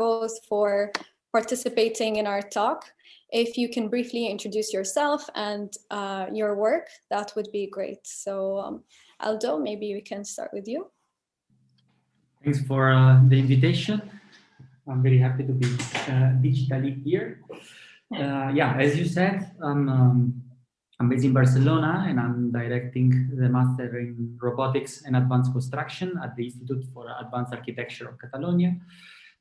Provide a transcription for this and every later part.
both for participating in our talk. If you can briefly introduce yourself and your work, that would be great. So Aldo, maybe we can start with you. Thanks for the invitation. I'm very happy to be digitally here. Yeah, as you said, I'm based in Barcelona and I'm directing the Master in Robotics and Advanced Construction at the Institute for Advanced Architecture of Catalonia.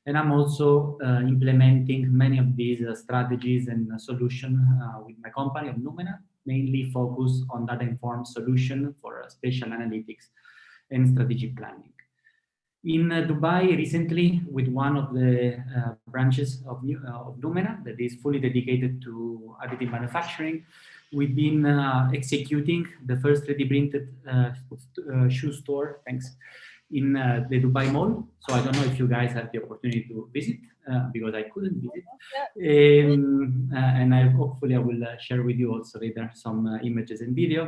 And I'm also implementing many of these strategies and solutions with my company of Numena, mainly focused on data-informed solution for spatial analytics and strategic planning. In Dubai recently, with one of the branches of Numena that is fully dedicated to additive manufacturing, we've been executing the first 3D printed shoe store, in the Dubai Mall. So I don't know if you guys had the opportunity to visit because I couldn't visit. And hopefully I will share with you also later some images and video.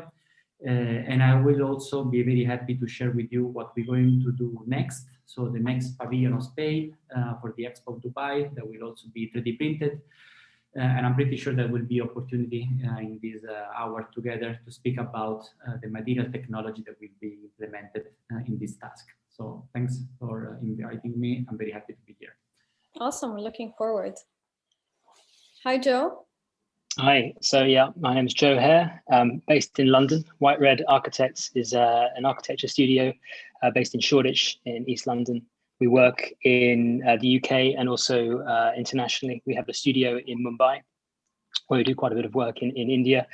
And I will also be very happy to share with you what we're going to do next. So the next pavilion of Spain for the Expo Dubai, that will also be 3D printed. And I'm pretty sure there will be opportunity in this hour together to speak about the material technology that will be implemented in this task. So thanks for inviting me. I'm very happy to be here. Awesome, we're looking forward. Hi, Joe. Hi, so yeah, my name is Joe Hare, based in London. White Red Architects is an architecture studio based in Shoreditch in East London. We work in the UK and also internationally. We have a studio in Mumbai where we do quite a bit of work in India.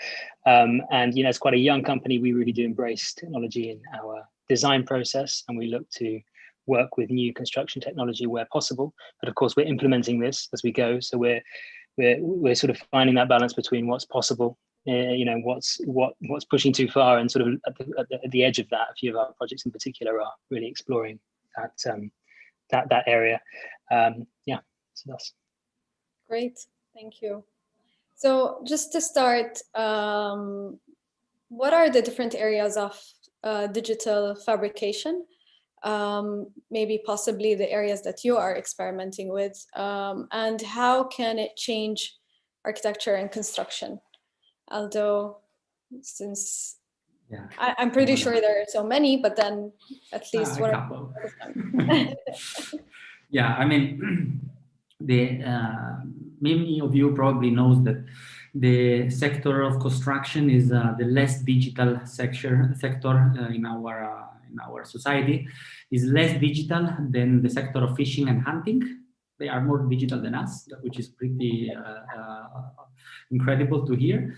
And you know, it's quite a young company. We really do embrace technology in our design process, and we look to work with new construction technology where possible. But of course, we're implementing this as we go. So we're sort of finding that balance between what's possible, you know, what's pushing too far, and sort of at the edge of that. A few of our projects in particular are really exploring that area. Yeah, so that's great. Thank you. So just to start, what are the different areas of digital fabrication? Maybe possibly the areas that you are experimenting with, and how can it change architecture and construction? Aldo, since I'm pretty sure there are so many, but then at least what are them? Yeah, I mean, many of you probably knows that the sector of construction is the less digital sector in our society. Is less digital than the sector of fishing and hunting. They are more digital than us, which is pretty incredible to hear.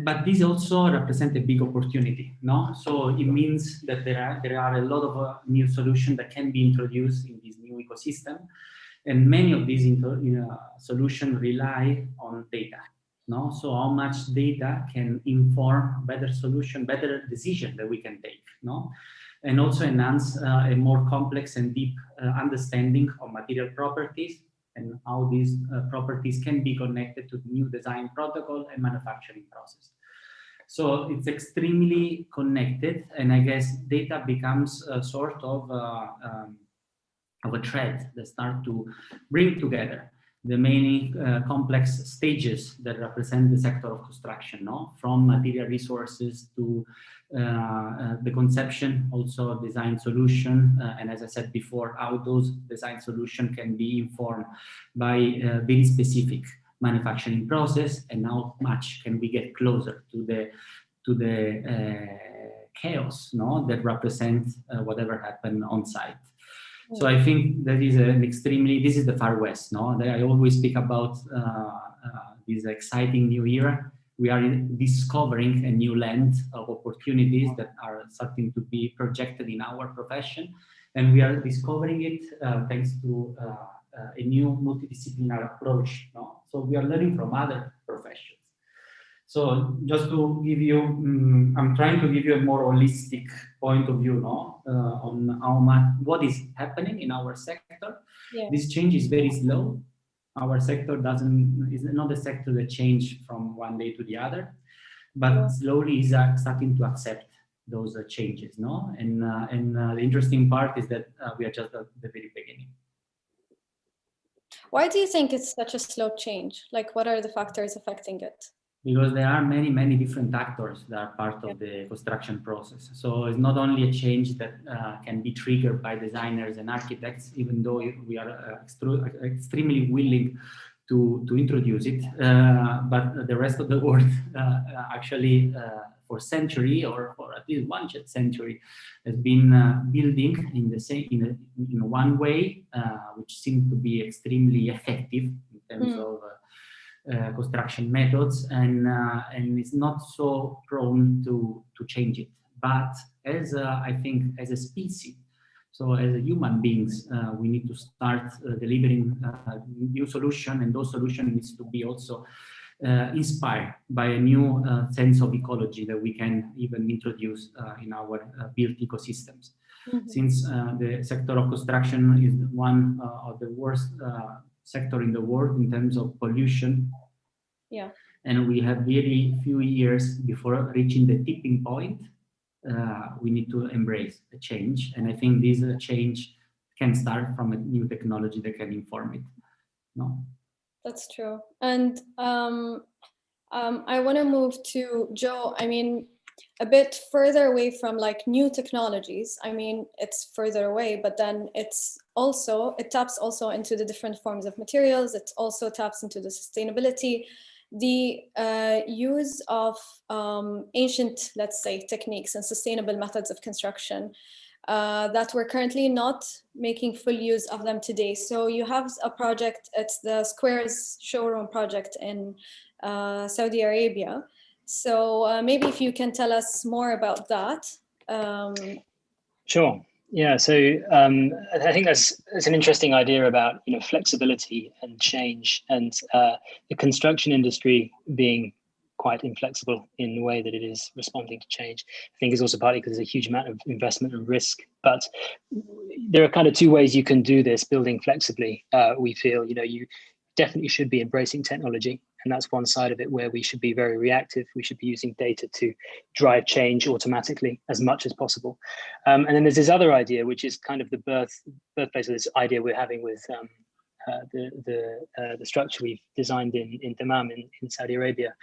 But this also represents a big opportunity, no? So it means that there are a lot of new solutions that can be introduced in this new ecosystem, and many of these solutions rely on data, no? So how much data can inform better solution, better decision that we can take, no? And also enhance a more complex and deep understanding of material properties and how these properties can be connected to the new design protocol and manufacturing process. So it's extremely connected, and I guess data becomes a sort of a thread that start to bring together the many complex stages that represent the sector of construction, no? From material resources to the conception, also design solution, and as I said before, how those design solutions can be informed by very specific manufacturing process, and how much can we get closer to the chaos, no? That represents whatever happened on site. So I think that is this is the Far West, no? I always speak about this exciting new era. We are discovering a new land of opportunities that are starting to be projected in our profession. And we are discovering it thanks to a new multidisciplinary approach, no? So we are learning from other professions. So just to give you, I'm trying to give you a more holistic point of view, no? On how much, what is happening in our sector. Yeah. This change is very slow. Our sector is not a sector that changes from one day to the other, but slowly is starting to accept those changes, no? And the interesting part is that we are just at the very beginning. Why do you think it's such a slow change? Like, what are the factors affecting it? Because there are many, many different actors that are part of the construction process. So it's not only a change that can be triggered by designers and architects, even though we are extremely willing to introduce it, but the rest of the world actually for century, or for at least one century, has been building in the same in one way, which seems to be extremely effective in terms of construction methods, and it's not so prone to change it. But as I think as a species, so as human beings, we need to start delivering new solution, and those solutions needs to be also inspired by a new sense of ecology that we can even introduce in our built ecosystems. Mm-hmm. Since the sector of construction is one of the worst sector in the world in terms of pollution. Yeah. And we have really few years before reaching the tipping point. We need to embrace a change. And I think this change can start from a new technology that can inform it. No? That's true. And I want to move to Joe. I mean, a bit further away from like new technologies. I mean, it's further away, but then it taps also into the different forms of materials. It also taps into the sustainability, the use of ancient, let's say, techniques and sustainable methods of construction that we're currently not making full use of them today. So you have a project, it's the Squares showroom project in Saudi Arabia. So maybe if you can tell us more about that. Sure. Yeah. So I think that's an interesting idea about flexibility and change, and the construction industry being quite inflexible in the way that it is responding to change. I think is also partly because there's a huge amount of investment and risk. But there are kind of two ways you can do this, building flexibly. We feel you definitely should be embracing technology. And that's one side of it where we should be very reactive. We should be using data to drive change automatically as much as possible. And then there's this other idea, which is kind of the birthplace of this idea we're having with the structure we've designed in Dammam in Saudi Arabia,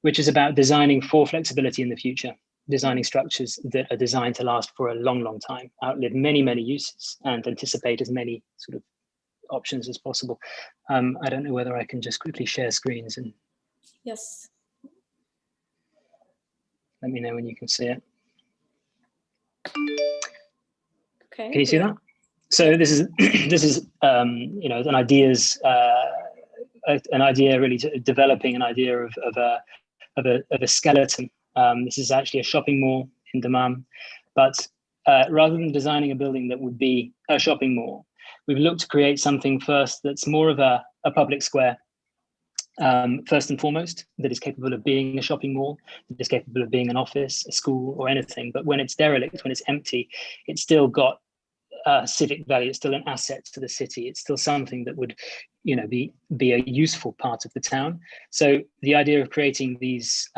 which is about designing for flexibility in the future, designing structures that are designed to last for a long, long time, outlive many, many uses, and anticipate as many sort of options as possible. I don't know whether I can just quickly share screens and yes, let me know when you can see it. Okay. Can you see that? So this is an idea really developing an idea of a skeleton. This is actually a shopping mall in Dammam, but rather than designing a building that would be a shopping mall, we've looked to create something first that's more of a public square, first and foremost, that is capable of being a shopping mall, that is capable of being an office, a school, or anything. But when it's derelict, when it's empty, it's still got civic value. It's still an asset to the city. It's still something that would, be a useful part of the town. So the idea of creating these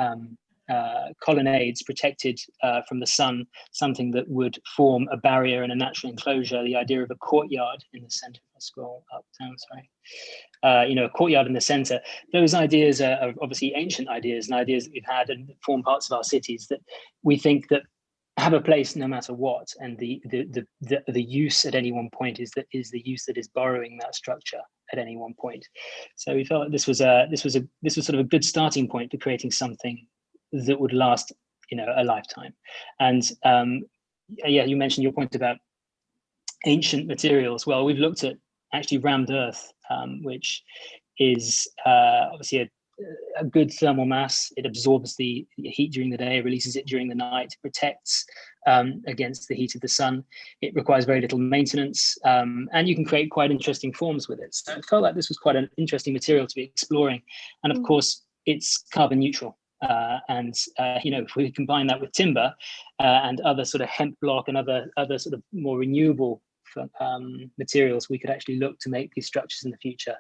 colonnades protected from the sun, something that would form a barrier and a natural enclosure, the idea of a courtyard in the center. If I scroll up, down, sorry. A courtyard in the center. Those ideas are obviously ancient ideas and ideas that we've had and form parts of our cities that we think that have a place no matter what. And the use at any one point is the use that is borrowing that structure at any one point. So we felt like this was sort of a good starting point for creating something that would last, a lifetime. And yeah, you mentioned your point about ancient materials. Well, we've looked at actually rammed earth, which is obviously a good thermal mass. It absorbs the heat during the day, releases it during the night, protects against the heat of the sun. It requires very little maintenance, and you can create quite interesting forms with it. So I felt like this was quite an interesting material to be exploring. And of course, it's carbon neutral. If we combine that with timber and other sort of hemp block and other sort of more renewable materials, we could actually look to make these structures in the future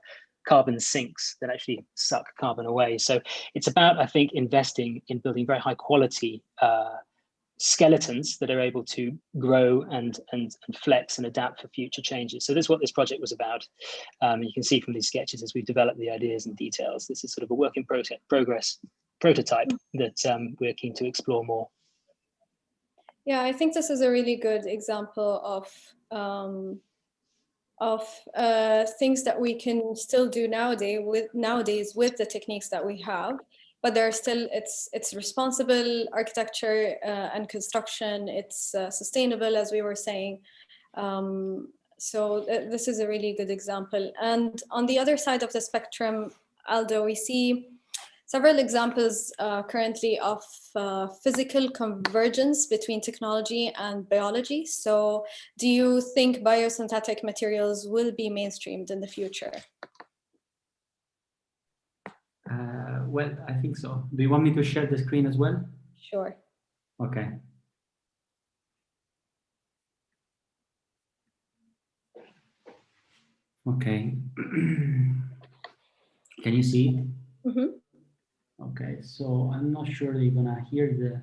carbon sinks that actually suck carbon away. So it's about, I think, investing in building very high quality skeletons that are able to grow and flex and adapt for future changes. So this is what this project was about. You can see from these sketches as we've developed the ideas and details, this is sort of a work in progress prototype that we're keen to explore more. Yeah, I think this is a really good example of things that we can still do nowadays with the techniques that we have, but there are still, it's responsible architecture and construction. It's sustainable, as we were saying. So this is a really good example. And on the other side of the spectrum, Aldo, we see several examples currently of physical convergence between technology and biology. So do you think biosynthetic materials will be mainstreamed in the future? Well, I think so. Do you want me to share the screen as well? Sure. Okay. Okay. Can you see? Mm-hmm. Okay, so I'm not sure you're gonna hear the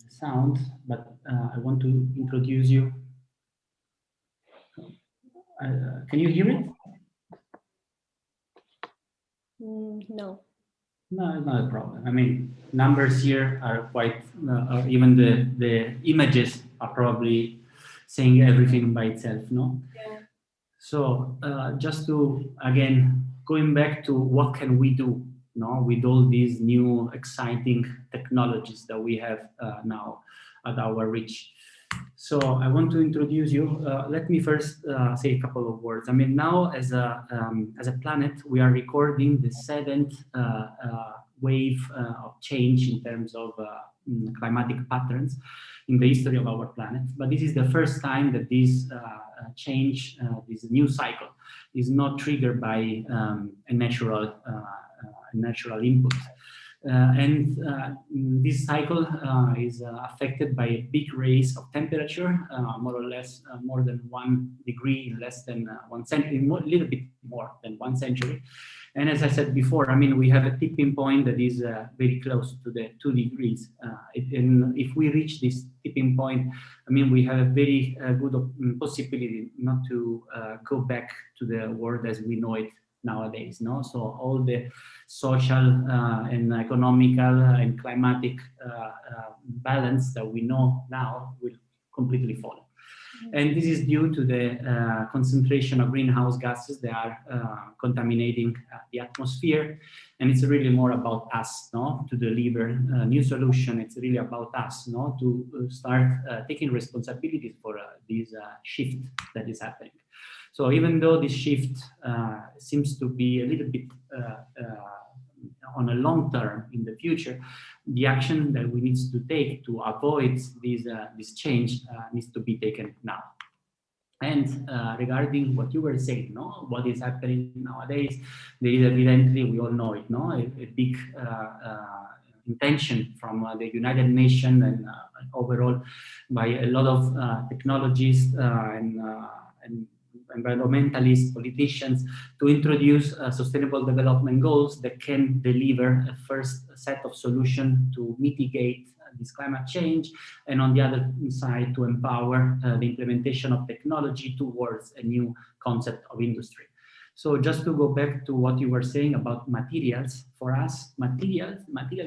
sound, but I want to introduce you. Can you hear it? No. No, it's not a problem. I mean, numbers here are quite, or even the images are probably saying everything by itself, no? Yeah. So just to, again, going back to what can we do, no, with all these new exciting technologies that we have now at our reach. So I want to introduce you. Let me first say a couple of words. I mean, now as a planet, we are recording the 7th wave of change in terms of climatic patterns in the history of our planet. But this is the first time that this change, this new cycle, is not triggered by a natural input. This cycle is affected by a big rise of temperature, more or less more than 1 degree in less than 1 century, a little bit more than 1 century. And as I said before, I mean, we have a tipping point that is very close to the 2 degrees. And if we reach this tipping point, I mean, we have a very good possibility not to go back to the world as we know it nowadays, no? So all the social and economical and climatic balance that we know now will completely fall. And this is due to the concentration of greenhouse gases that are contaminating the atmosphere. And it's really more about us, no, to deliver a new solution. It's really about us, no, to start taking responsibilities for this shift that is happening. So even though this shift seems to be a little bit on a long term in the future, the action that we need to take to avoid this change needs to be taken now. And regarding what you were saying, no, what is happening nowadays, there is evidently, we all know it, no, a big intention from the United Nations and overall by a lot of technologists and environmentalists, politicians, to introduce sustainable development goals that can deliver a first set of solutions to mitigate this climate change, and on the other side, to empower the implementation of technology towards a new concept of industry. So just to go back to what you were saying about materials, for us, material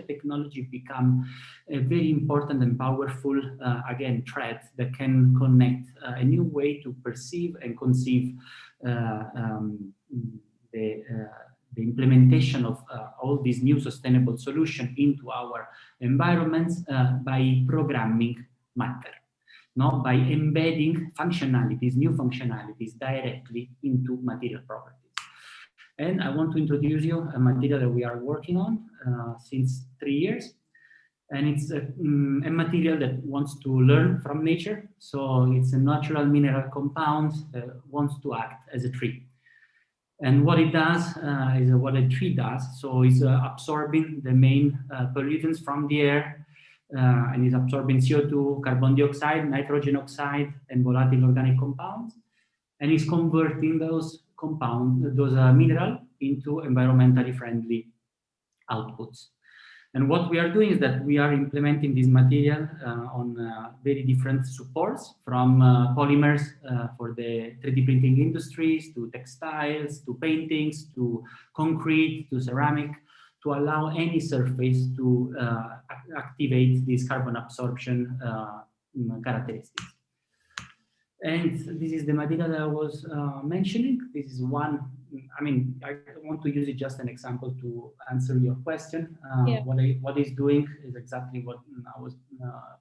technology become a very important and powerful, again, thread that can connect a new way to perceive and conceive the implementation of all these new sustainable solutions into our environments by programming matter, no? By embedding functionalities, new functionalities directly into material properties. And I want to introduce you a material that we are working on since 3 years. And it's a material that wants to learn from nature. So it's a natural mineral compound that wants to act as a tree. And what it does is what a tree does. So it's absorbing the main pollutants from the air, and is absorbing CO2, carbon dioxide, nitrogen oxide, and volatile organic compounds, and is converting those mineral into environmentally friendly outputs. And what we are doing is that we are implementing this material on very different supports, from polymers for the 3D printing industries, to textiles, to paintings, to concrete, to ceramic, to allow any surface to activate this carbon absorption characteristics. And this is the material that I was mentioning. This is one, I mean, I want to use it just an example to answer your question. What it's doing is exactly what I was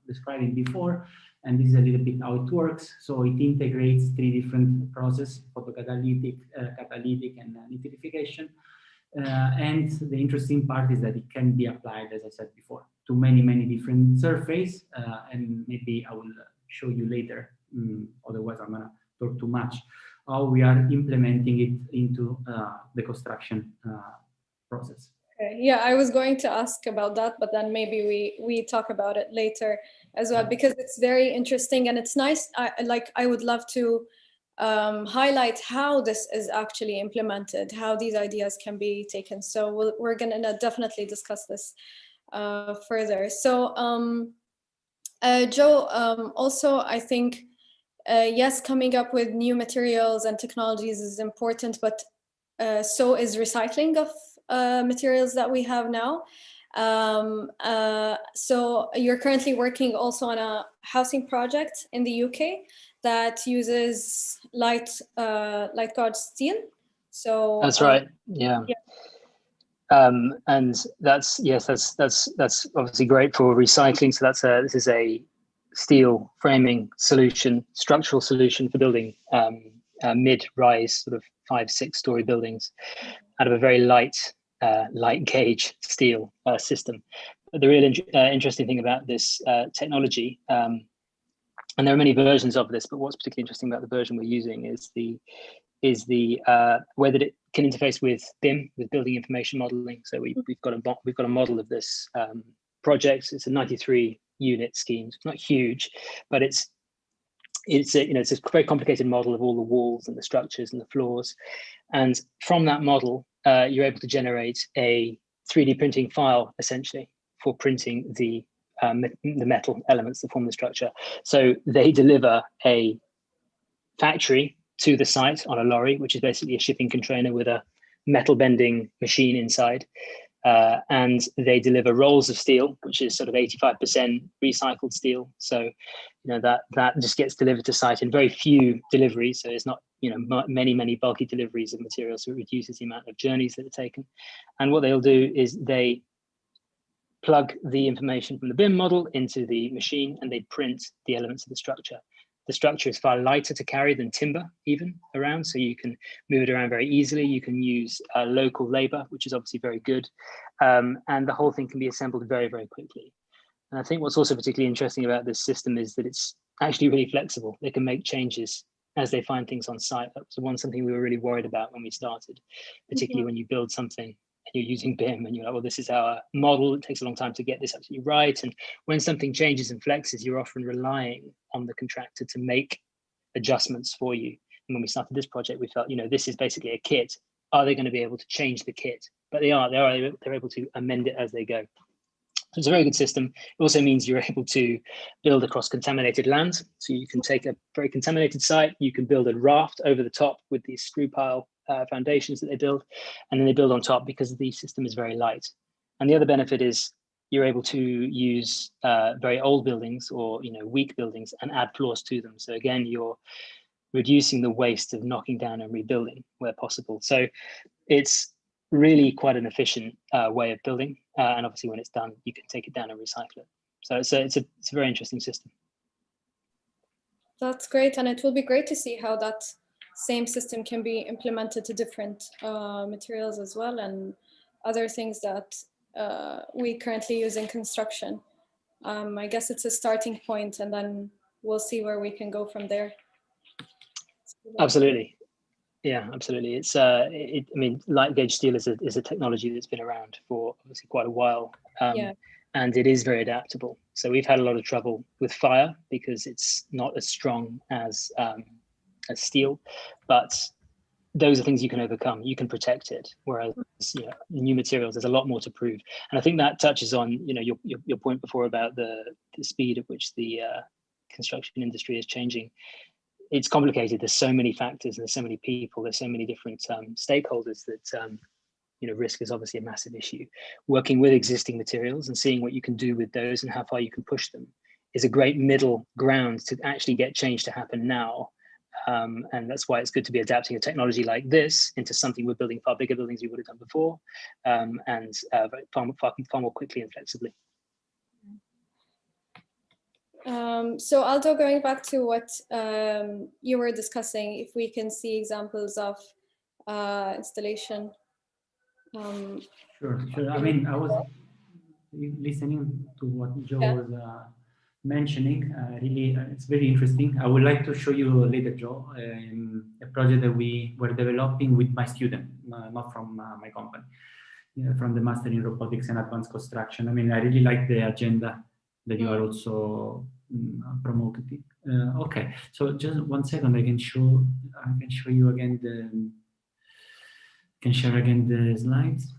describing before. And this is a little bit how it works. So it integrates 3 different processes: photocatalytic, catalytic, and nitrification. And the interesting part is that it can be applied, as I said before, to many, many different surfaces. And maybe I will show you later. Otherwise, I'm gonna talk too much. How we are implementing it into the construction process. Okay. Yeah, I was going to ask about that, but then maybe we talk about it later as well, because it's very interesting and it's nice. I would love to highlight how this is actually implemented, how these ideas can be taken. So we're gonna definitely discuss this further. So Joe, also I think yes, coming up with new materials and technologies is important, but so is recycling of materials that we have now. So you're currently working also on a housing project in the UK that uses light gauge steel. So that's right. Yeah. And that's obviously great for recycling. So this is a steel framing solution, structural solution for building mid-rise, sort of 5-6 story buildings out of a very light gauge steel system. But the real interesting thing about this technology, and there are many versions of this, but what's particularly interesting about the version we're using is the way that it can interface with BIM, with building information modeling. So we've got a model of this project. It's a 93 unit scheme. It's not huge, but it's a very complicated model of all the walls and the structures and the floors. And from that model, you're able to generate a 3D printing file essentially for printing the metal elements that form the structure. So they deliver a factory to the site on a lorry, which is basically a shipping container with a metal bending machine inside. And they deliver rolls of steel, which is sort of 85% recycled steel. So, that just gets delivered to site in very few deliveries. So it's not, many bulky deliveries of materials. So it reduces the amount of journeys that are taken. And what they'll do is they plug the information from the BIM model into the machine and they print the elements of the structure. The structure is far lighter to carry than timber even around, so you can move it around very easily. You can use local labor, which is obviously very good. And the whole thing can be assembled very, very quickly. And I think what's also particularly interesting about this system is that it's actually really flexible. They can make changes as they find things on site. That was something we were really worried about when we started, particularly when you build something and you're using BIM and you're like, well, this is our model. It takes a long time to get this absolutely right. And when something changes and flexes, you're often relying on the contractor to make adjustments for you. And when we started this project, we felt, this is basically a kit. Are they going to be able to change the kit? But they're able to amend it as they go. So it's a very good system. It also means you're able to build across contaminated land. So you can take a very contaminated site, you can build a raft over the top with these screw pile foundations that they build, and then they build on top because the system is very light. And the other benefit is you're able to use very old buildings or weak buildings and add floors to them. So again, you're reducing the waste of knocking down and rebuilding where possible. So it's really quite an efficient way of building, and obviously when it's done, you can take it down and recycle it. So it's a very interesting system. That's great, and it will be great to see how that same system can be implemented to different materials as well, and other things that we currently use in construction. I guess it's a starting point, and then we'll see where we can go from there. Absolutely. Yeah, absolutely. It's I mean, light gauge steel is a technology that's been around for obviously quite a while, and it is very adaptable. So we've had a lot of trouble with fire because it's not as strong as steel, but those are things you can overcome. You can protect it. Whereas, you know, new materials, there's a lot more to prove. And I think that touches on, you know, your point before about the speed at which the construction industry is changing. It's complicated. There's so many factors, and there's so many people, there's so many different stakeholders that, you know, risk is obviously a massive issue. Working with existing materials and seeing what you can do with those and how far you can push them is a great middle ground to actually get change to happen now. And that's why it's good to be adapting a technology like this into something we're building far bigger buildings we would have done before, and far more quickly and flexibly. So Aldo, going back to what you were discussing, if we can see examples of installation. Sure. I mean, I was listening to what Joe was mentioning. Really, it's very interesting. I would like to show you later, Joe, a project that we were developing with my student, not from my company, from the Master in Robotics and Advanced Construction. I mean, I really like the agenda that you are also promoting. Okay, so just 1 second. I can show you again can share again the slides.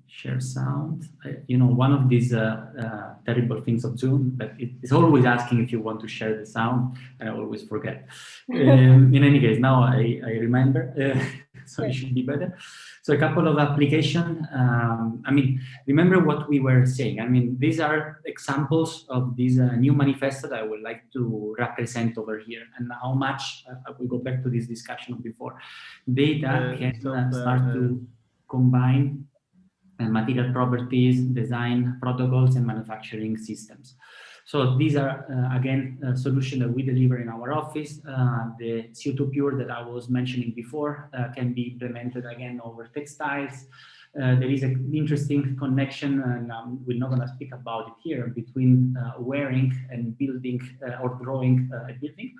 Share sound. You know, one of these terrible things of Zoom, that it's always asking if you want to share the sound, and I always forget. In any case, now I remember, so it should be better. So a couple of application. I mean, remember what we were saying. I mean, these are examples of these new manifesto that I would like to represent over here, and how much I will go back to this discussion before. Data can start to combine material properties, design protocols, and manufacturing systems. So these are, again, a solution that we deliver in our office. The CO2 Pure that I was mentioning before can be implemented again over textiles. There is an interesting connection, and we're not going to speak about it here, between wearing and building or drawing a building.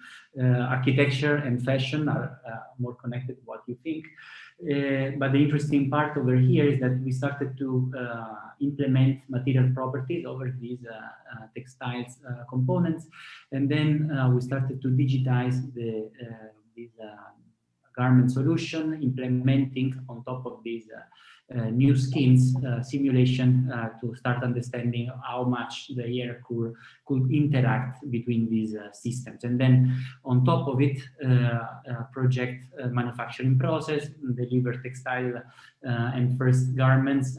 Architecture and fashion are more connected to what you think. But the interesting part over here is that we started to implement material properties over these textiles components, and then we started to digitize these garment solution, implementing on top of these new skins simulation to start understanding how much the air could interact between these systems. And then on top of it, project manufacturing process, deliver textile and first garments,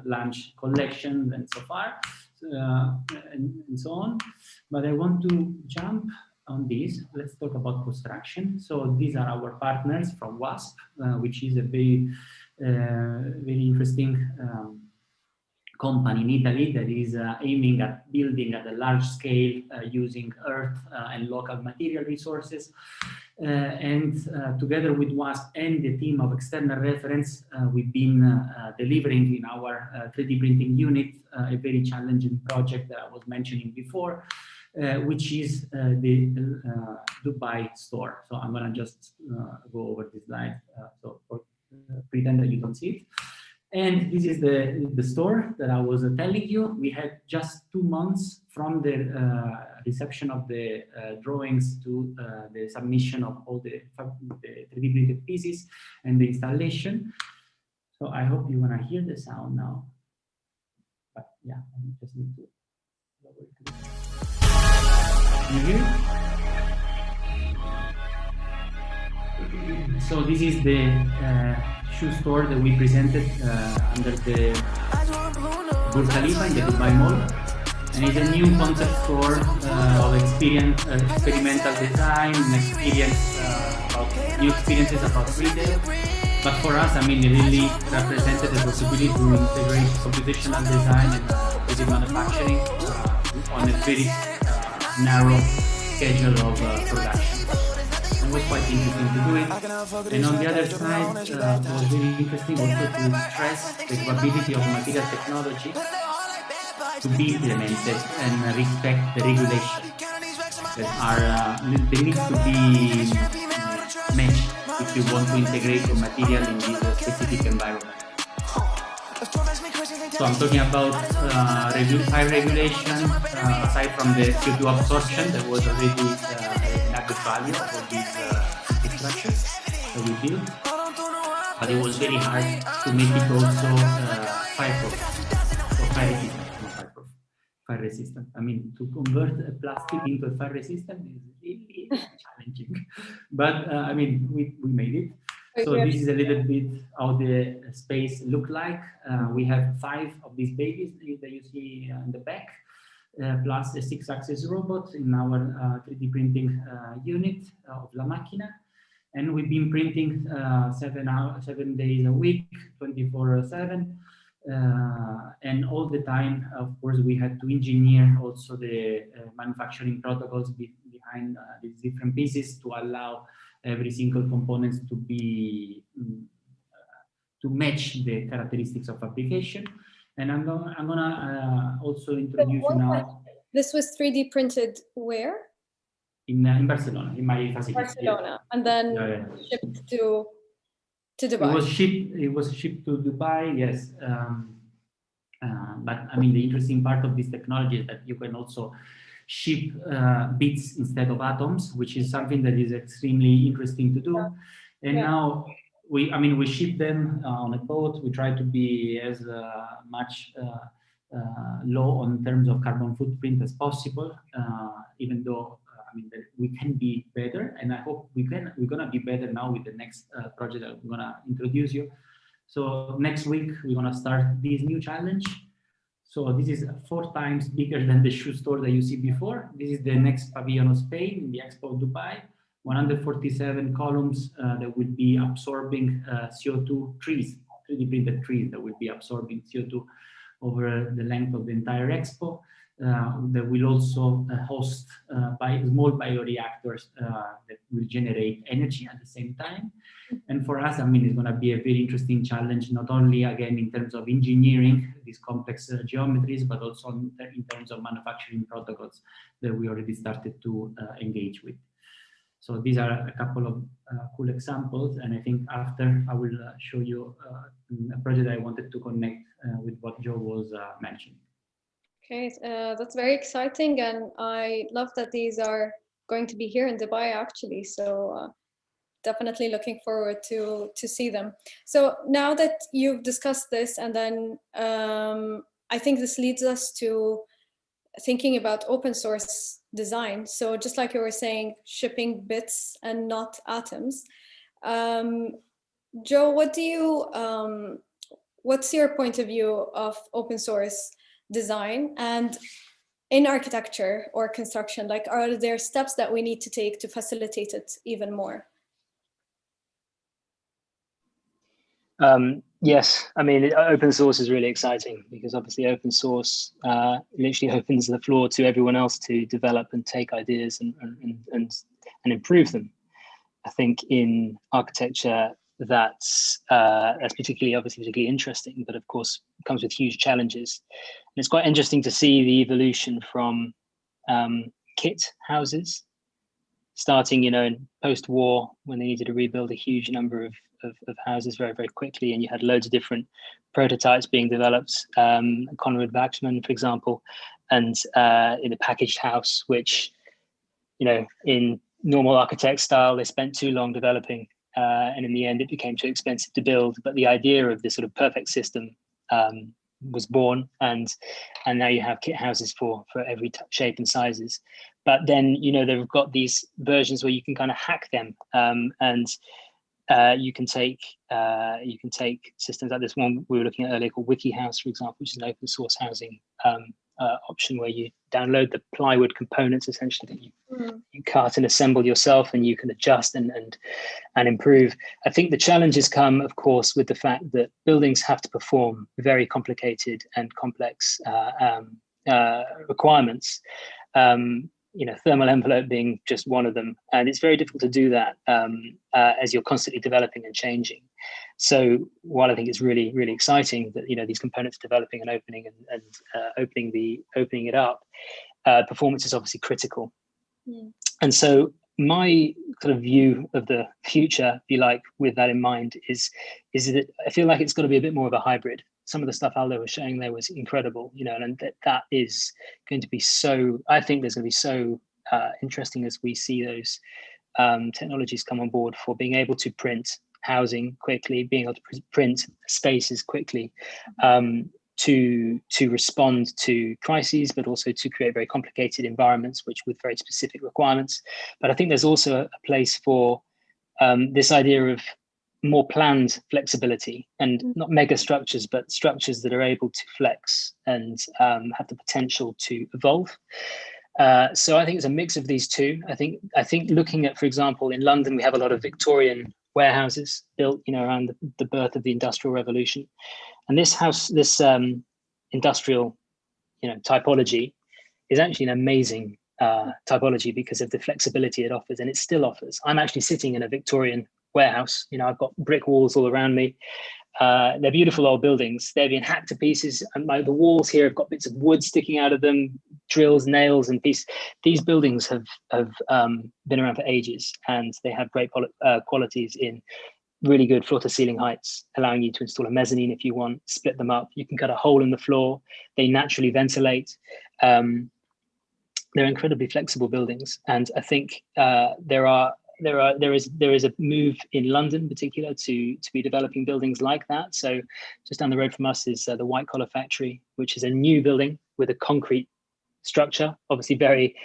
launch collections, and so far, and so on. But I want to jump on this. Let's talk about construction. So these are our partners from WASP, which is a very interesting company in Italy that is aiming at building at a large scale using earth and local material resources. And together with WASP and the team of external reference, we've been delivering in our 3D printing unit a very challenging project that I was mentioning before, which is the Dubai store. So I'm gonna just go over this slide, pretend that you don't see it. And this is the store that I was telling you. We had just 2 months from the reception of the drawings to the submission of all the 3D printed pieces and the installation. So I hope you wanna hear the sound now. But yeah, I just need to lower it. You hear it? So this is the shoe store that we presented under the Burj Khalifa in the Dubai Mall, and it's a new concept store of experimental design and new experiences about retail. But for us, I mean, it really represented the possibility to integrate computational design and 3D manufacturing on a very narrow schedule of production. It was quite interesting to do it. And on the other side, it was very interesting also to stress the capability of material technology to be implemented and respect the regulations that are, they need to be matched if you want to integrate the material in this specific environment. So I'm talking about high regulation, aside from the CO2 absorption that was already value of these structures that we built, but it was very hard to make it also fireproof, or fire resistant, not fireproof, fire resistant. I mean, to convert a plastic into a fire resistant is really challenging, but I mean, we made it. So this is a little bit how the space look like. We have 5 of these babies that you see in the back, plus a 6-axis robot in our 3D printing unit of La Macchina. And we've been printing 7 days a week, 24/7. And all the time, of course, we had to engineer also the manufacturing protocols behind these different pieces to allow every single components to be to match the characteristics of application. And I'm gonna also introduce you now. This was 3D printed where? In Barcelona, in my facility. Barcelona, yeah. and then shipped to Dubai. It was shipped to Dubai, yes. But I mean, the interesting part of this technology is that you can also ship bits instead of atoms, which is something that is extremely interesting to do. And now we ship them on a boat. We try to be as much low on terms of carbon footprint as possible, even though I mean we can be better, and I hope we're gonna be better now with the next project that we're gonna introduce you. So next week we're gonna start this new challenge. So this is 4 times bigger than the shoe store that you see before. This is the next pavilion of Spain in the Expo of Dubai. 147 columns that will be absorbing CO2 trees, 3D printed trees that will be absorbing CO2 over the length of the entire Expo. That will also host small bioreactors that will generate energy at the same time. And for us, I mean, it's going to be a very interesting challenge, not only again in terms of engineering these complex geometries, but also in terms of manufacturing protocols that we already started to engage with. So these are a couple of cool examples, and I think after I will show you a project I wanted to connect with what Joe was mentioning. Okay, that's very exciting, and I love that these are going to be here in Dubai actually. So definitely looking forward to see them. So now that you've discussed this, and then I think this leads us to thinking about open source design. So just like you were saying, shipping bits and not atoms. Joe, what's your point of view of open source design and in architecture or construction? Like, are there steps that we need to take to facilitate it even more? Yes, I mean, open source is really exciting because obviously open source literally opens the floor to everyone else to develop and take ideas and improve them. I think in architecture, that's particularly interesting, but of course comes with huge challenges. And it's quite interesting to see the evolution from kit houses, starting, in post-war when they needed to rebuild a huge number of houses very, very quickly, and you had loads of different prototypes being developed. Conrad Waxman, for example, and in a packaged house, which, in normal architect style, they spent too long developing, and in the end, it became too expensive to build. But the idea of this sort of perfect system was born, and now you have kit houses for every shape and sizes. But then, they've got these versions where you can kind of hack them, and you can take systems like this one we were looking at earlier called WikiHouse, for example, which is an open source housing option where you download the plywood components essentially that you cut and assemble yourself, and you can adjust and improve. I think the challenges come, of course, with the fact that buildings have to perform very complicated and complex requirements. Thermal envelope being just one of them. And it's very difficult to do that as you're constantly developing and changing. So while I think it's really, really exciting that, these components are developing and opening and opening it up, performance is obviously critical. And so my kind of view of the future, if you like, with that in mind, is that I feel like it's got to be a bit more of a hybrid. Some of the stuff Aldo was showing there was incredible, and that is going to be so, I think there's going to be so interesting as we see those technologies come on board for being able to print housing quickly, being able to print spaces quickly, to respond to crises, but also to create very complicated environments, which with very specific requirements. But I think there's also a place for this idea of more planned flexibility, and not mega structures, but structures that are able to flex and have the potential to evolve. So I think it's a mix of these two. I think looking at, for example, in London, we have a lot of Victorian warehouses built, around the birth of the Industrial Revolution, and this industrial, typology is actually an amazing typology because of the flexibility it offers, and it still offers. I'm actually sitting in a Victorian warehouse. I've got brick walls all around me. They're beautiful old buildings. They've been hacked to pieces, and the walls here have got bits of wood sticking out of them, drills, nails, and pieces. These buildings have been around for ages, and they have great qualities in really good floor-to-ceiling heights, allowing you to install a mezzanine if you want, split them up. You can cut a hole in the floor. They naturally ventilate. They're incredibly flexible buildings, and I think there is a move in London, in particular, to be developing buildings like that. So just down the road from us is the White Collar Factory, which is a new building with a concrete structure, obviously very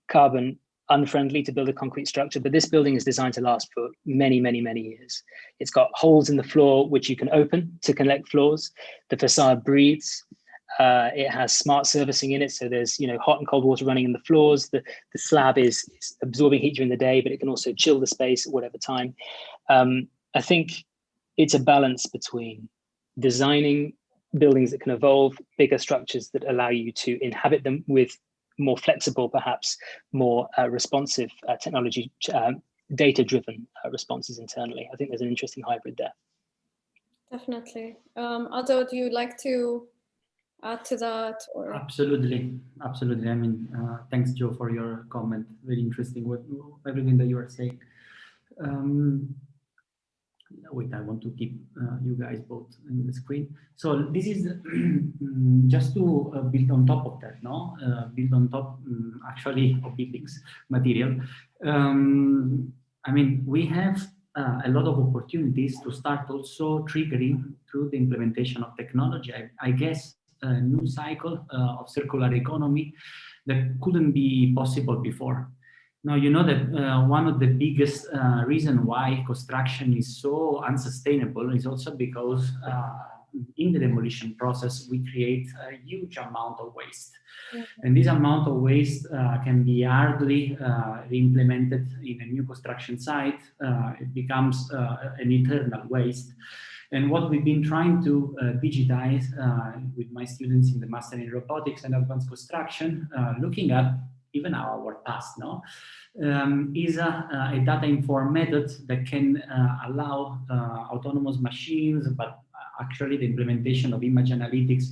carbon unfriendly to build a concrete structure, but this building is designed to last for many, many, many years. It's got holes in the floor which you can open to connect floors. The facade breathes. It has smart servicing in it, so there's hot and cold water running in the floors. The slab is absorbing heat during the day, but it can also chill the space at whatever time. I think it's a balance between designing buildings that can evolve, bigger structures that allow you to inhabit them with more flexible, perhaps more responsive technology, data-driven responses internally. I think there's an interesting hybrid there. Definitely. Aldo, do you like to add to that? Or? Absolutely. I mean, thanks, Joe, for your comment. Very interesting with everything that you are saying. Wait, I want to keep you guys both in the screen. So this is just to build on top of that, no? Build on top, actually, of buildings material. I mean, we have a lot of opportunities to start also triggering through the implementation of technology. I guess a new cycle of circular economy that couldn't be possible before. Now, you know that one of the biggest reasons why construction is so unsustainable is also because in the demolition process, we create a huge amount of waste. Mm-hmm. And this amount of waste can be hardly re-implemented in a new construction site. It becomes an eternal waste. And what we've been trying to digitize with my students in the Master in Robotics and Advanced Construction, looking at even our past, no, is a data-informed method that can allow autonomous machines, but actually the implementation of image analytics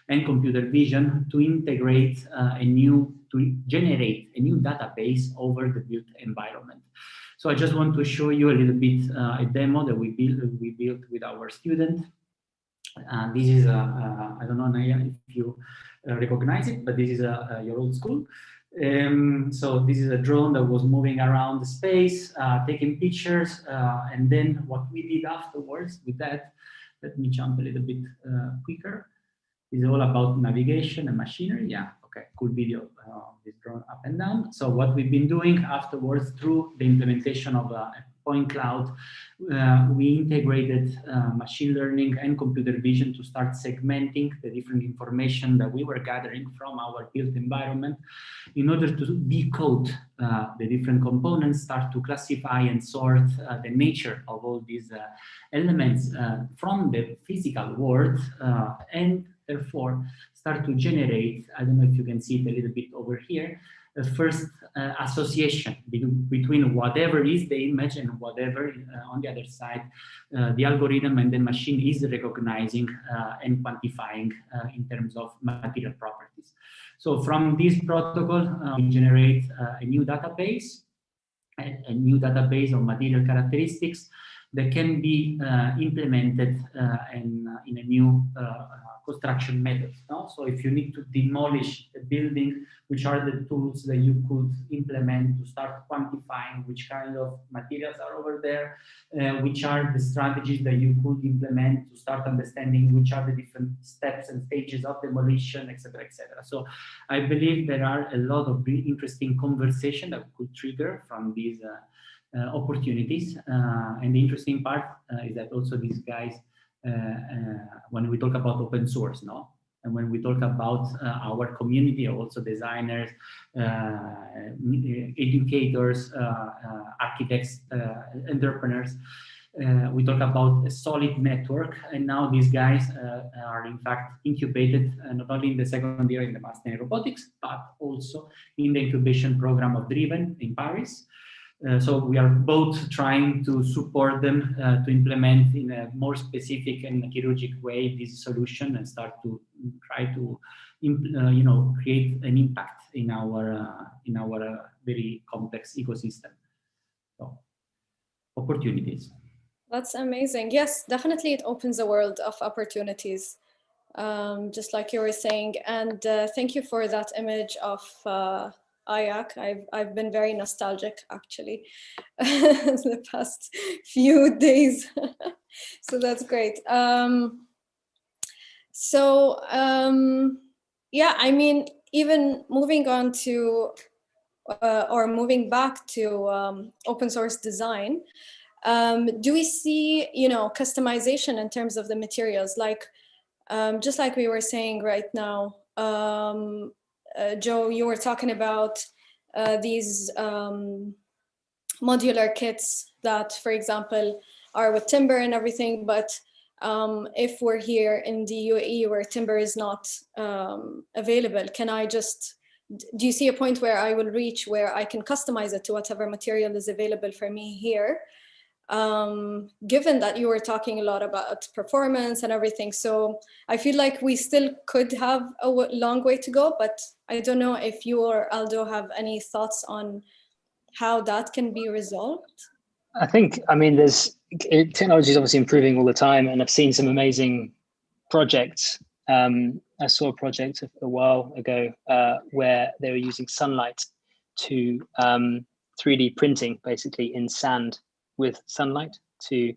and computer vision to integrate to generate a new database over the built environment. So I just want to show you a little bit a demo that we built with our student. This is I don't know, Naya, if you recognize it, but this is your old school. So this is a drone that was moving around the space, taking pictures, and then what we did afterwards with that, let me jump a little bit quicker, is all about navigation and machinery. Yeah, okay, cool video, this drone up and down. So what we've been doing afterwards through the implementation of a point cloud, we integrated machine learning and computer vision to start segmenting the different information that we were gathering from our built environment in order to decode the different components, start to classify and sort the nature of all these elements from the physical world, and therefore start to generate, I don't know if you can see it a little bit over here, the first association between whatever is the image and whatever on the other side the algorithm and the machine is recognizing and quantifying in terms of material properties. So from this protocol, we generate a new database of material characteristics that can be implemented in a new construction method. No? So if you need to demolish a building, which are the tools that you could implement to start quantifying which kind of materials are over there, which are the strategies that you could implement to start understanding which are the different steps and stages of demolition, etc., etc. So I believe there are a lot of really interesting conversation that could trigger from these opportunities. And the interesting part is that also these guys, when we talk about open source, no? And when we talk about our community, also designers, educators, architects, entrepreneurs, we talk about a solid network. And now these guys are in fact incubated not only in the second year in the Master in Robotics, but also in the incubation program of Driven in Paris. So we are both trying to support them to implement in a more specific and chirurgic way this solution and start to try to, create an impact in our very complex ecosystem. So opportunities. That's amazing. Yes, definitely, it opens a world of opportunities, just like you were saying. And thank you for that image of IAC. I've been very nostalgic actually the past few days. So that's great. Yeah, I mean, even moving on to or moving back to open source design, do we see, customization in terms of the materials, like just like we were saying right now? Joe, you were talking about these modular kits that, for example, are with timber and everything, but if we're here in the UAE where timber is not available, do you see a point where I will reach where I can customize it to whatever material is available for me here? Given that you were talking a lot about performance and everything. So I feel like we still could have a long way to go, but I don't know if you or Aldo have any thoughts on how that can be resolved. I think, technology is obviously improving all the time, and I've seen some amazing projects. I saw a project a while ago where they were using sunlight to 3D printing, basically in sand with sunlight, to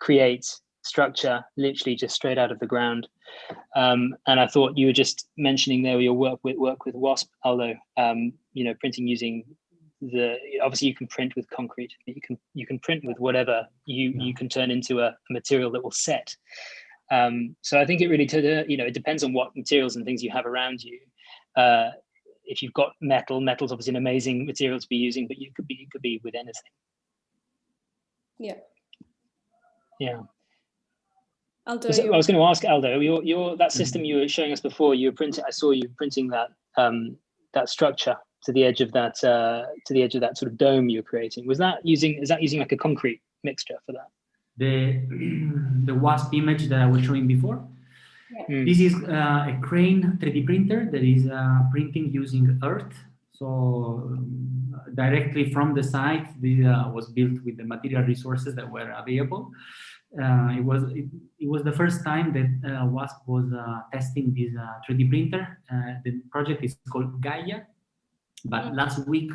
create structure literally just straight out of the ground. And I thought you were just mentioning there your work with WASP, Aldo, printing using obviously you can print with concrete, you can print with whatever you can turn into a material that will set. So I think it really, it depends on what materials and things you have around you. If you've got metal's obviously an amazing material to be using, but it could be with anything. Yeah. Aldo, I was going to ask Aldo, that system you were showing us before, I saw you printing that that structure to the edge of that sort of dome you were creating. Is that using like a concrete mixture for that? The WASP image that I was showing before. Yeah. This is a crane 3D printer that is printing using earth. So directly from the site, this was built with the material resources that were available. It was the first time that WASP was testing this 3D printer. The project is called Gaia, but last week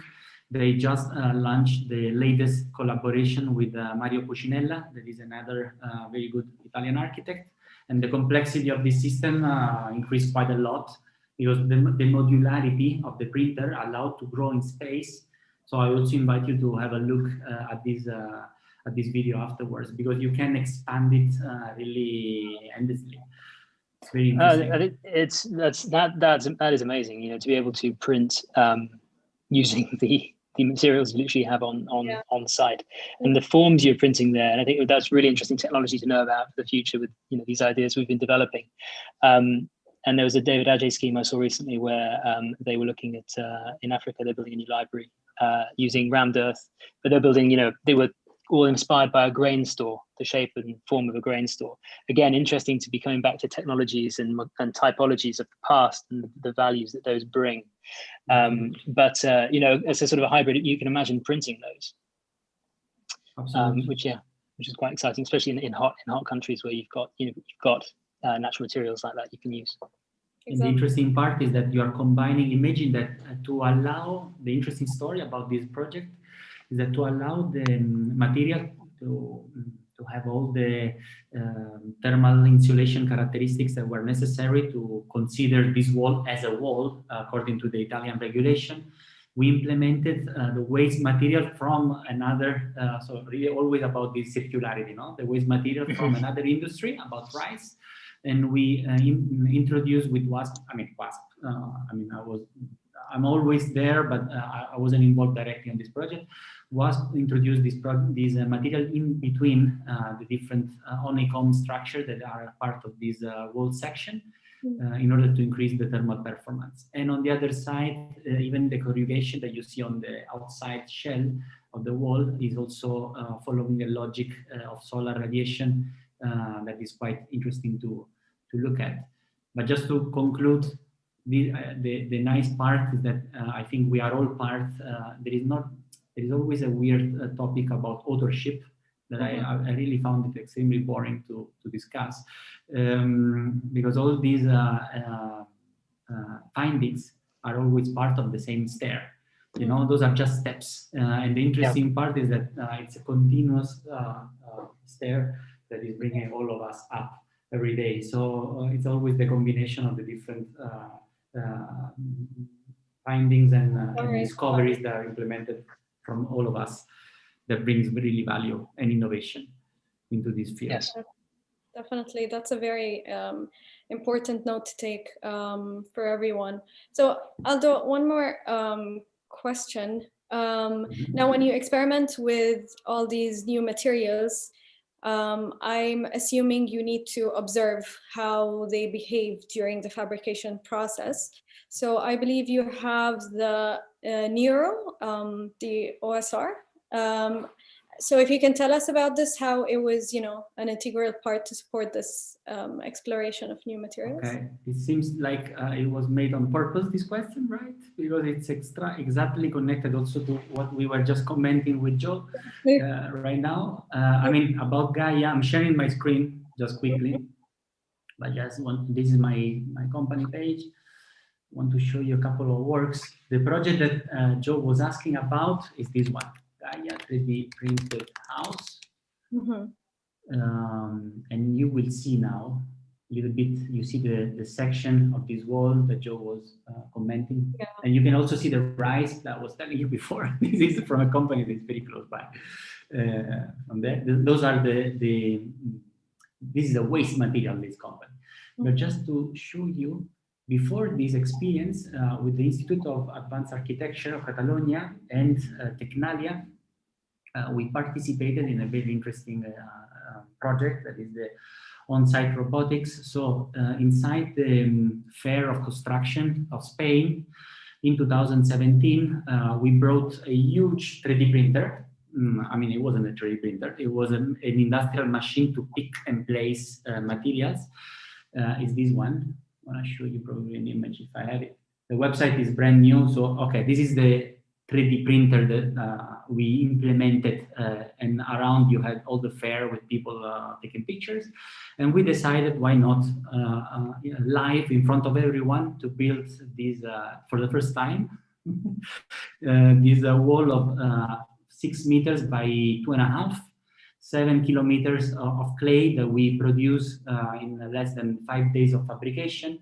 they just launched the latest collaboration with Mario Pucinella, that is another very good Italian architect. And the complexity of this system increased quite a lot, because the modularity of the printer allowed to grow in space. So I also invite you to have a look at this video afterwards, because you can expand it really endlessly. It's very interesting. That is amazing. To be able to print using the materials you literally have on site, and the forms you're printing there. And I think that's really interesting technology to know about for the future with these ideas we've been developing. And there was a David Adjaye scheme I saw recently where they were looking at in Africa, they're building a new library using rammed earth, but they're building, they were all inspired by a grain store, the shape and form of a grain store. Again, interesting to be coming back to technologies and typologies of the past and the values that those bring. But as a sort of a hybrid, you can imagine printing those. Absolutely. Which, yeah. which is quite exciting, especially in hot countries where you've got natural materials like that you can use. And the interesting part is that you are combining. Imagine that to allow the interesting story about this project is that to allow the material to have all the thermal insulation characteristics that were necessary to consider this wall as a wall according to the Italian regulation. We implemented the waste material from another, so really always about this circularity, no? The waste material from another industry, about rice, and we introduced with WASP. I'm always there, but I wasn't involved directly in this project. WASP introduced this material in between the different honeycomb structure that are part of this wall section. In order to increase the thermal performance. And on the other side, even the corrugation that you see on the outside shell of the wall is also following a logic of solar radiation that is quite interesting to look at. But just to conclude, the nice part is that I think we are all part. There is always a weird topic about authorship that I really found it extremely boring to discuss, because all these findings are always part of the same stair. You know, those are just steps. And the interesting part is that it's a continuous stair that is bringing all of us up every day. So it's always the combination of the different findings and discoveries that are implemented from all of us that brings really value and innovation into this field. Yes, definitely. That's a very important note to take for everyone. So Aldo, one more question. Now, when you experiment with all these new materials, I'm assuming you need to observe how they behave during the fabrication process. So I believe you have the Nero, the OSR. So if you can tell us about this, how it was, an integral part to support this exploration of new materials. Okay, it seems like it was made on purpose, this question, right? Because it's exactly connected also to what we were just commenting with Joe right now. About Gaia, I'm sharing my screen just quickly. But this is my company page. I want to show you a couple of works. The project that Joe was asking about is this one. Gaia 3D printed house. And you will see now a little bit, you see the section of this wall that Joe was commenting. Yeah. And you can also see the rice that I was telling you before. This is from a company that's very close by. From there, those are this is a waste material, this company. But just to show you, before this experience with the Institute of Advanced Architecture of Catalonia and Tecnalia, we participated in a very interesting project that is the on-site robotics. So inside the Fair of Construction of Spain in 2017, we brought a huge 3D printer. It wasn't a 3D printer, it was an industrial machine to pick and place materials. Is this one? I want to show you probably an image if I have it. The website is brand new. So, okay, this is the 3D printer that we implemented, and around you had all the fair with people taking pictures. And we decided, why not live in front of everyone to build this, for the first time, this wall of 6 meters by 2.5, 7 kilometers of clay that we produce in less than 5 days of fabrication.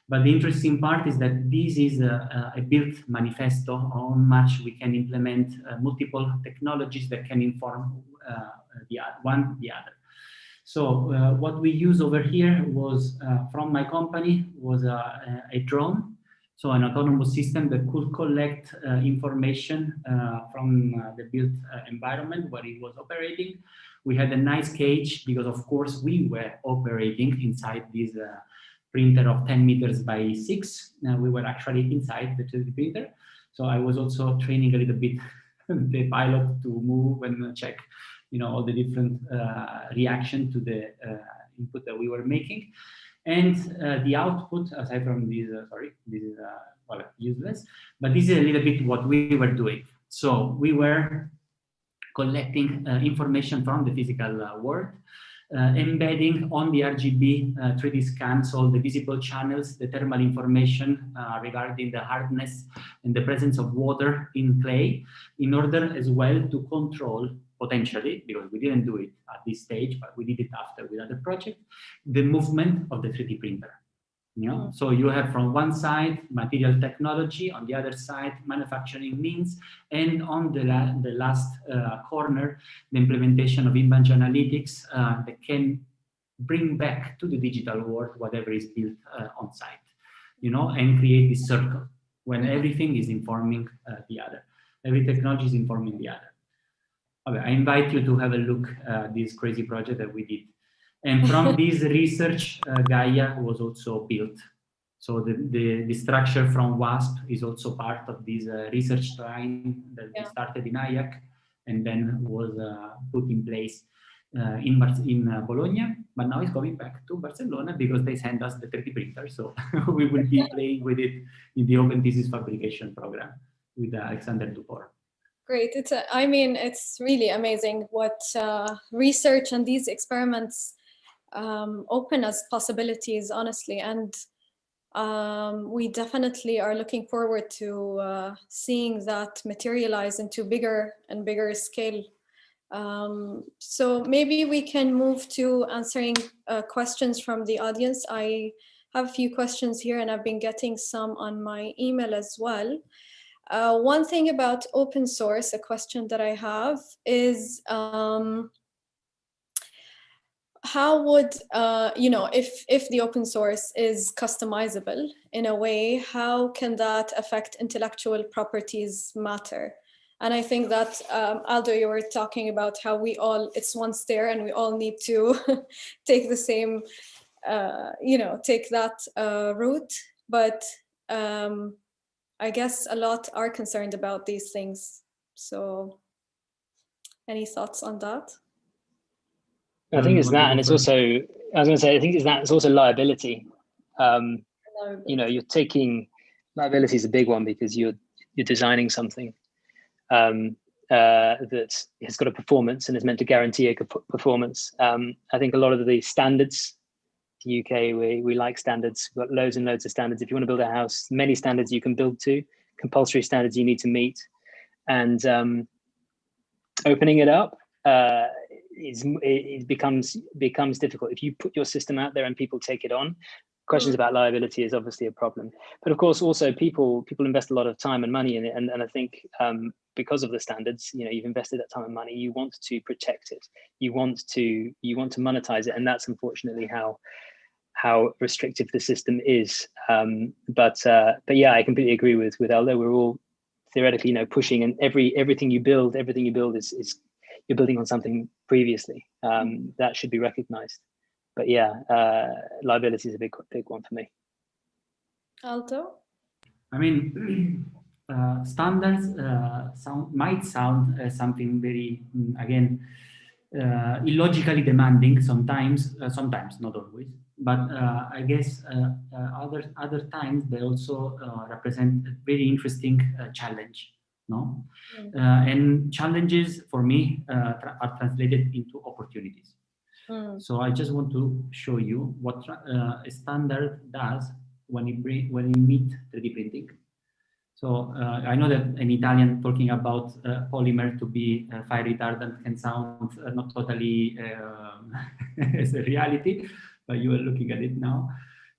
But the interesting part is that this is a built manifesto on which we can implement multiple technologies that can inform the other. So what we use over here was, from my company, was a drone. So an autonomous system that could collect information from the built environment where it was operating. We had a nice cage because, of course, we were operating inside this printer of 10 meters by 6. We were actually inside the 3D printer. So I was also training a little bit the pilot to move and check, all the different reaction to the input that we were making. And the output, aside from this, this is useless, but this is a little bit what we were doing. So we were collecting information from the physical world, embedding on the RGB 3D scans all the visible channels, the thermal information regarding the hardness and the presence of water in clay, in order as well to control, potentially, because we didn't do it at this stage, but we did it after with other projects, the movement of the 3D printer. You know? So you have from one side material technology, on the other side manufacturing means, and on the last corner, the implementation of image analytics that can bring back to the digital world whatever is built on site, you know, and create this circle when everything is informing the other. Every technology is informing the other. Okay, I invite you to have a look at this crazy project that we did. And from this research, Gaia was also built. So the structure from WASP is also part of this research train that we started in AIAC and then was put in place in Bologna, but now it's coming back to Barcelona because they sent us the 3D printer. So we will be playing with it in the Open Thesis Fabrication program with Alexander Duport. Great. I mean, it's really amazing what research and these experiments open as possibilities, honestly. And we definitely are looking forward to seeing that materialize into bigger and bigger scale. So maybe we can move to answering questions from the audience. I have a few questions here and I've been getting some on my email as well. One thing about open source, a question that I have is, how would, you know, if the open source is customizable in a way, how can that affect intellectual properties matter? And I think that, Aldo, you were talking about how it's once there and we all need to take the same, you know, take that route. But I guess a lot are concerned about these things. So any thoughts on that? I think it's that, and it's also, I was going to say, I think it's that, it's also liability. You know, you're taking, liability is a big one because you're designing something that has got a performance and is meant to guarantee a performance. I think a lot of the standards, the UK, we like standards. We've got loads and loads of standards. If you want to build a house, many standards you can build to, compulsory standards you need to meet, and opening it up, it becomes difficult. If you put your system out there and people take it on, questions about liability is obviously a problem. But of course, also people invest a lot of time and money in it, and I think because of the standards, you know, you've invested that time and money, you want to protect it, you want to monetize it, and that's unfortunately how restrictive the system is. But yeah, I completely agree with Aldo. We're all theoretically, you know, pushing, and everything you build is you're building on something previously. That should be recognized. But yeah, liability is a big one for me. Aldo? I mean, standards might sound something very, again, illogically demanding sometimes, not always. But I guess other times they also represent a very interesting challenge. No, and challenges for me are translated into opportunities. So I just want to show you what a standard does when you meet 3D printing. So I know that an Italian talking about polymer to be fire retardant can sound not totally as a reality, but you are looking at it now.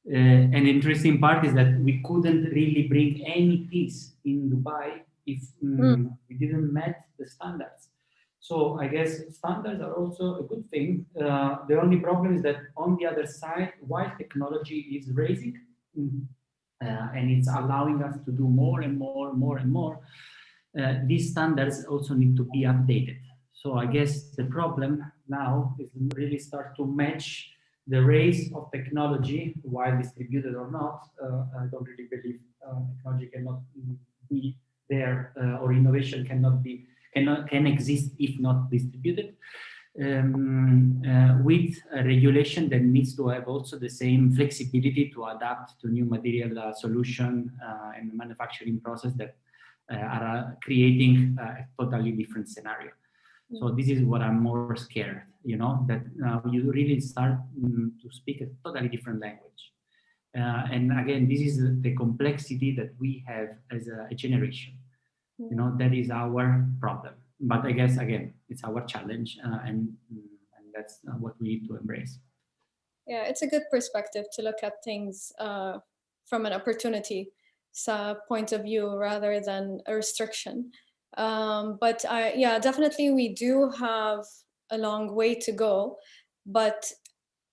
An interesting part is that we couldn't really bring any piece in Dubai if we didn't met the standards. So I guess standards are also a good thing. The only problem is that on the other side, while technology is raising, and it's allowing us to do more and more, these standards also need to be updated. So I guess the problem now is really start to match the race of technology, while distributed or not. I don't really believe technology cannot be there, or innovation can exist if not distributed. With a regulation that needs to have also the same flexibility to adapt to new material solution and manufacturing process that are creating a totally different scenario. So this is what I'm more scared, you know, that you really start to speak a totally different language. And again, this is the complexity that we have as a generation. You know, that is our problem. But I guess, again, it's our challenge, and that's what we need to embrace. Yeah, it's a good perspective to look at things from an opportunity point of view rather than a restriction. But yeah, definitely we do have a long way to go, but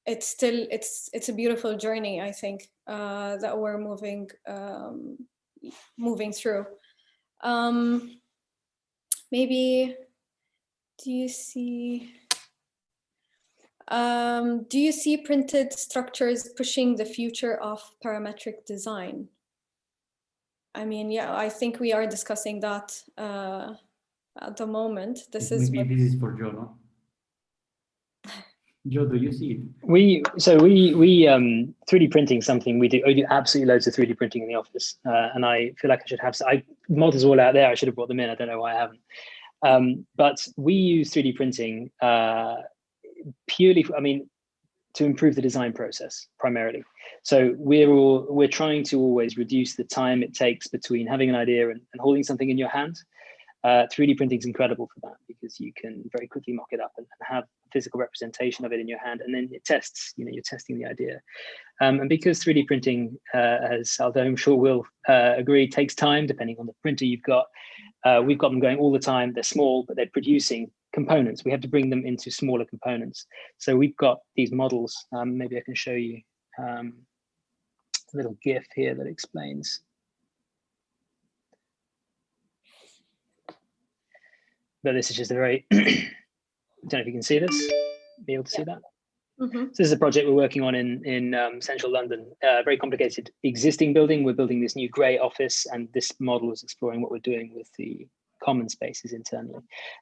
it's still it's a beautiful journey, I think, that we're moving through. Maybe do you see printed structures pushing the future of parametric design? I mean, yeah, I think we are discussing that at the moment. This is for Joe, no? Joe, do you see it? We 3D printing something we do. I do absolutely loads of 3D printing in the office, and I feel like I should have. Models all out there. I should have brought them in. I don't know why I haven't. But we use 3D printing purely, to improve the design process primarily. So we're trying to always reduce the time it takes between having an idea and holding something in your hand. 3D printing is incredible for that because you can very quickly mock it up and have a physical representation of it in your hand, and then it tests. You're testing the idea. And because 3D printing, as although I'm sure we'll agree, takes time depending on the printer you've got. We've got them going all the time. They're small, but they're producing components. We have to bring them into smaller components. So we've got these models. Maybe I can show you a little GIF here that explains. But this is just a very, I don't know if you can see this, be able to see that. Mm-hmm. So this is a project we're working on in central London, very complicated existing building. We're building this new grey office, and this model is exploring what we're doing with the common spaces internally.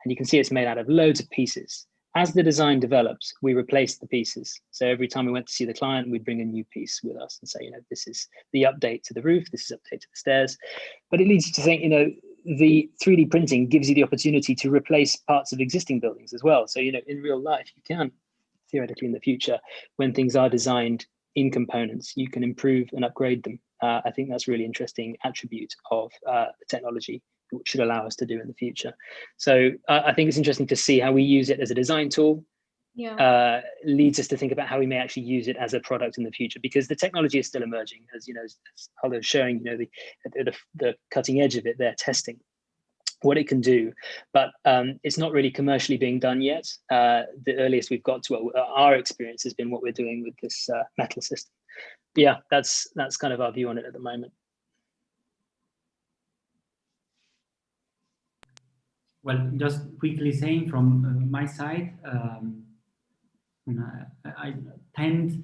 And you can see it's made out of loads of pieces. As the design develops, we replace the pieces. So every time we went to see the client, we'd bring a new piece with us and say, this is the update to the roof, this is update to the stairs. But it leads you to think, the 3D printing gives you the opportunity to replace parts of existing buildings as well. So, in real life, you can theoretically in the future, when things are designed in components, you can improve and upgrade them. I think that's a really interesting attribute of the technology, which should allow us to do in the future. So I think it's interesting to see how we use it as a design tool. Yeah. Leads us to think about how we may actually use it as a product in the future, because the technology is still emerging, as Aldo's showing, the cutting edge of it, they're testing what it can do, but it's not really commercially being done yet. The earliest we've got to our experience has been what we're doing with this metal system. But yeah, that's kind of our view on it at the moment. Well, just quickly saying from my side, I tend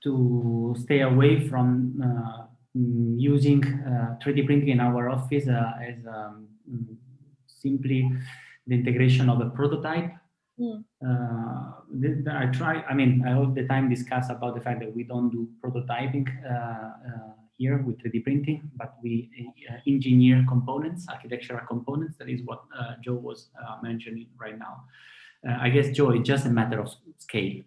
to stay away from using 3D printing in our office as simply the integration of a prototype. I all the time discuss about the fact that we don't do prototyping here with 3D printing, but we engineer components, architectural components. That is what Joe was mentioning right now. I guess, Joe, it's just a matter of scale,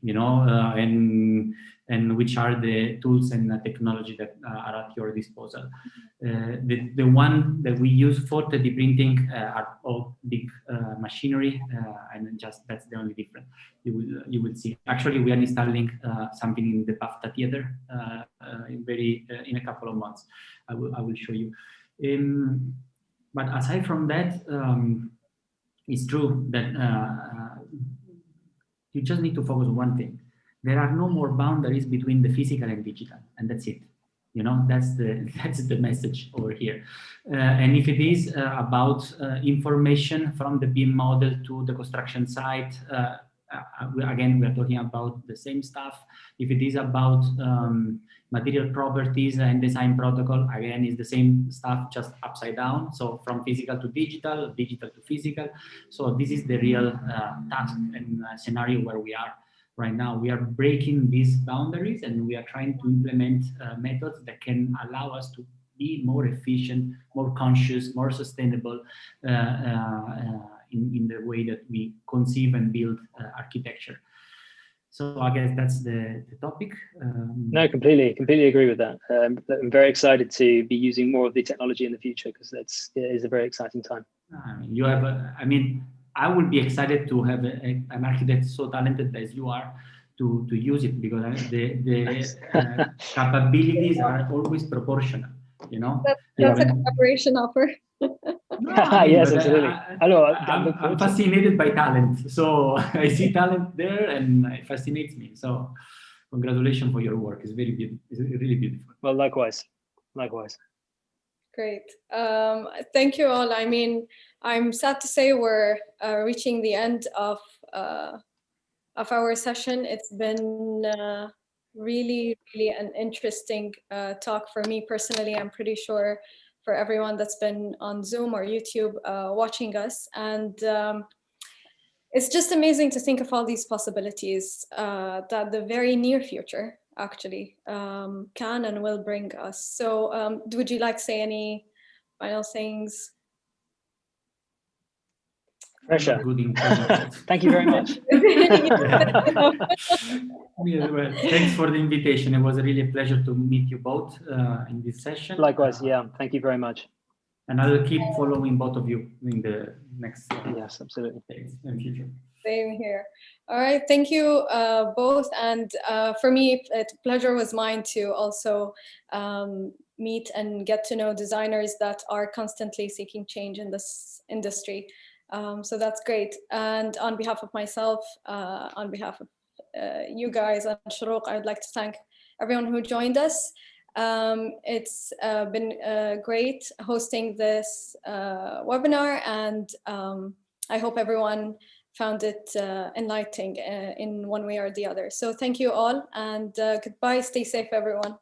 and which are the tools and the technology that are at your disposal. The one that we use for 3D printing are all big machinery, and just that's the only difference. You will see. Actually, we are installing something in the BAFTA theater in a couple of months. I will show you. But aside from that, it's true that you just need to focus on one thing. There are no more boundaries between the physical and digital, and that's it. That's the message over here. And if it is about information from the BIM model to the construction site, again, we are talking about the same stuff. If it is about material properties and design protocol, again, is the same stuff, just upside down. So from physical to digital, digital to physical. So this is the real task and scenario where we are right now. We are breaking these boundaries, and we are trying to implement methods that can allow us to be more efficient, more conscious, more sustainable in the way that we conceive and build architecture. So I guess that's the topic. No, completely agree with that. I'm very excited to be using more of the technology in the future, because it is a very exciting time. You have, I would be excited to have an architect so talented as you are to use it, because the capabilities are always proportional, you know. That's a collaboration offer. No, yes, absolutely. I'm fascinated by talent. So I see talent there and it fascinates me. So congratulations for your work. It's very beautiful. It's really beautiful. Well, likewise. Great. Thank you all. I mean, I'm sad to say we're reaching the end of our session. It's been really an interesting talk for me personally. I'm pretty sure for everyone that's been on Zoom or YouTube watching us. And it's just amazing to think of all these possibilities that the very near future actually can and will bring us. So would you like to say any final things? Pressure. Thank you very much. Well, thanks for the invitation. It was really a pleasure to meet you both in this session. Likewise, yeah. Thank you very much. And I will keep following both of you in the next yes, absolutely. days and future. Same here. All right, thank you both. And for me, the pleasure was mine to also meet and get to know designers that are constantly seeking change in this industry. So that's great. And on behalf of myself, on behalf of you guys and Shuruq, I would like to thank everyone who joined us. It's been great hosting this webinar, and I hope everyone found it enlightening in one way or the other. So thank you all, and goodbye. Stay safe, everyone.